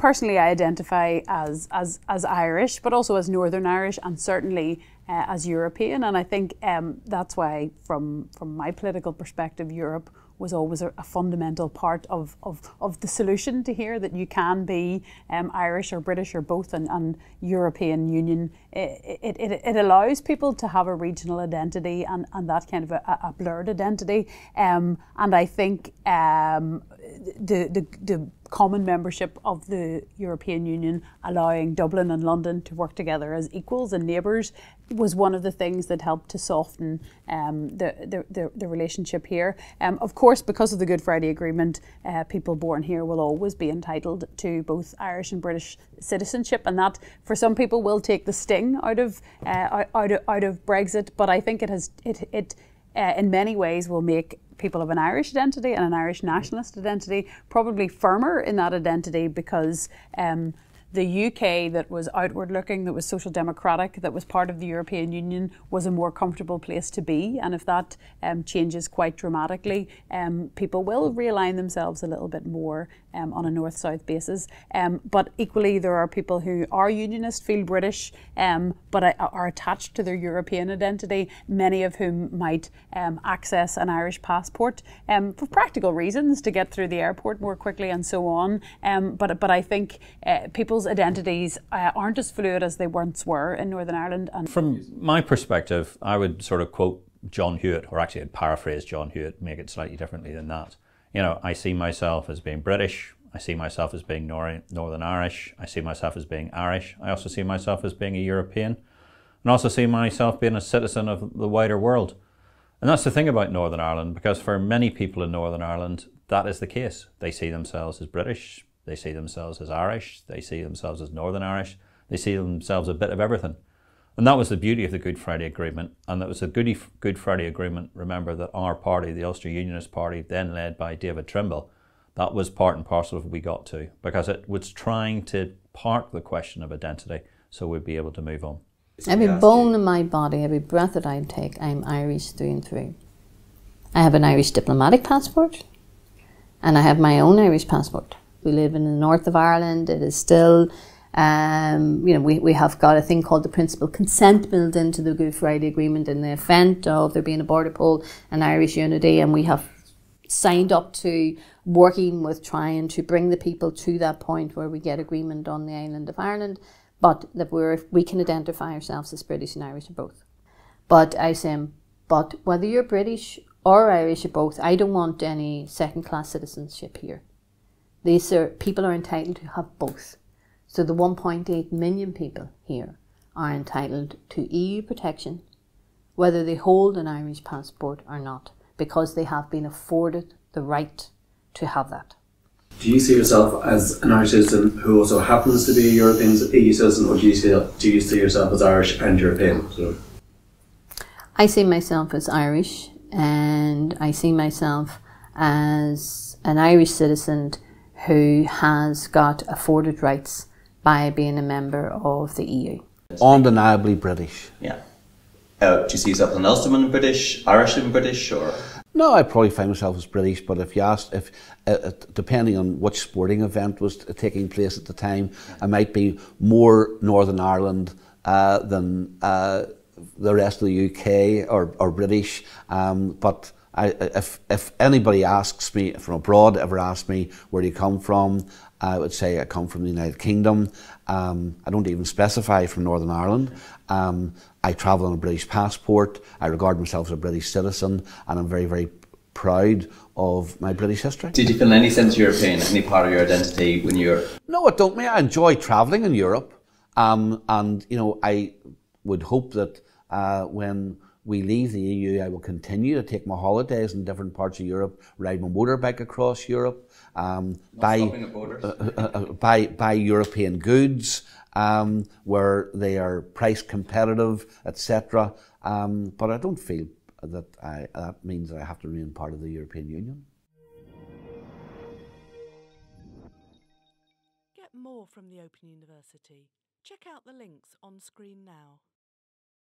personally, I identify as Irish, but also as Northern Irish, and certainly as European. And I think that's why, from my political perspective, Europe was always a fundamental part of the solution to here, that you can be Irish or British or both, and European Union, it allows people to have a regional identity and that kind of a blurred identity. And I think the common membership of the European Union, allowing Dublin and London to work together as equals and neighbours, was one of the things that helped to soften the relationship here. Of course, because of the Good Friday Agreement, people born here will always be entitled to both Irish and British citizenship, and that for some people will take the sting out of Brexit. But I think it in many ways will make people of an Irish identity and an Irish nationalist identity probably firmer in that identity, because the UK that was outward looking, that was social democratic, that was part of the European Union, was a more comfortable place to be. And if that changes quite dramatically, people will realign themselves a little bit more on a north-south basis. But equally, there are people who are unionist, feel British, but are attached to their European identity, many of whom might access an Irish passport for practical reasons, to get through the airport more quickly and so on. But I think people's identities aren't as fluid as they once were in Northern Ireland. And from my perspective, I would sort of quote John Hewitt, or actually I'd paraphrase John Hewitt, make it slightly differently than that. You know, I see myself as being British, I see myself as being Northern Irish, I see myself as being Irish, I also see myself as being a European, and I also see myself being a citizen of the wider world. And that's the thing about Northern Ireland, because for many people in Northern Ireland, that is the case. They see themselves as British, they see themselves as Irish, they see themselves as Northern Irish, they see themselves a bit of everything. And that was the beauty of the Good Friday Agreement. And that was a Good Friday Agreement, remember, that our party, the Ulster Unionist Party, then led by David Trimble, that was part and parcel of what we got to, because it was trying to park the question of identity so we'd be able to move on. Every bone in my body, every breath that I take, I'm Irish through and through. I have an Irish diplomatic passport, and I have my own Irish passport. We live in the north of Ireland. It is still, you know, we have got a thing called the principal consent built into the Good Friday Agreement in the event of there being a border poll and Irish unity, and we have signed up to working with trying to bring the people to that point where we get agreement on the island of Ireland, but that we can identify ourselves as British and Irish or both. But I say, but whether you're British or Irish or both, I don't want any second-class citizenship here. People are entitled to have both. So the 1.8 million people here are entitled to EU protection, whether they hold an Irish passport or not, because they have been afforded the right to have that. Do you see yourself as an Irish citizen who also happens to be a European EU citizen, or do you see yourself as Irish and European? So I see myself as Irish, and I see myself as an Irish citizen who has got afforded rights by being a member of the EU. Undeniably British. Yeah. Do you see yourself as an Ulsterman British, Irish and British, or? No, I probably find myself as British, but if you asked, depending on which sporting event was taking place at the time, I might be more Northern Ireland than the rest of the UK or British. But if anybody asks me from abroad, ever asks me where do you come from, I would say I come from the United Kingdom. I don't even specify from Northern Ireland. I travel on a British passport. I regard myself as a British citizen, and I'm very, very proud of my British history. Did you feel any sense of European, any part of your identity when you're? No, I don't. I enjoy travelling in Europe, and you know, I would hope that when we leave the EU, I will continue to take my holidays in different parts of Europe, ride my motorbike across Europe, buy European goods where they are price competitive, etc. But I don't feel that that means that I have to remain part of the European Union. Get more from the Open University. Check out the links on screen now.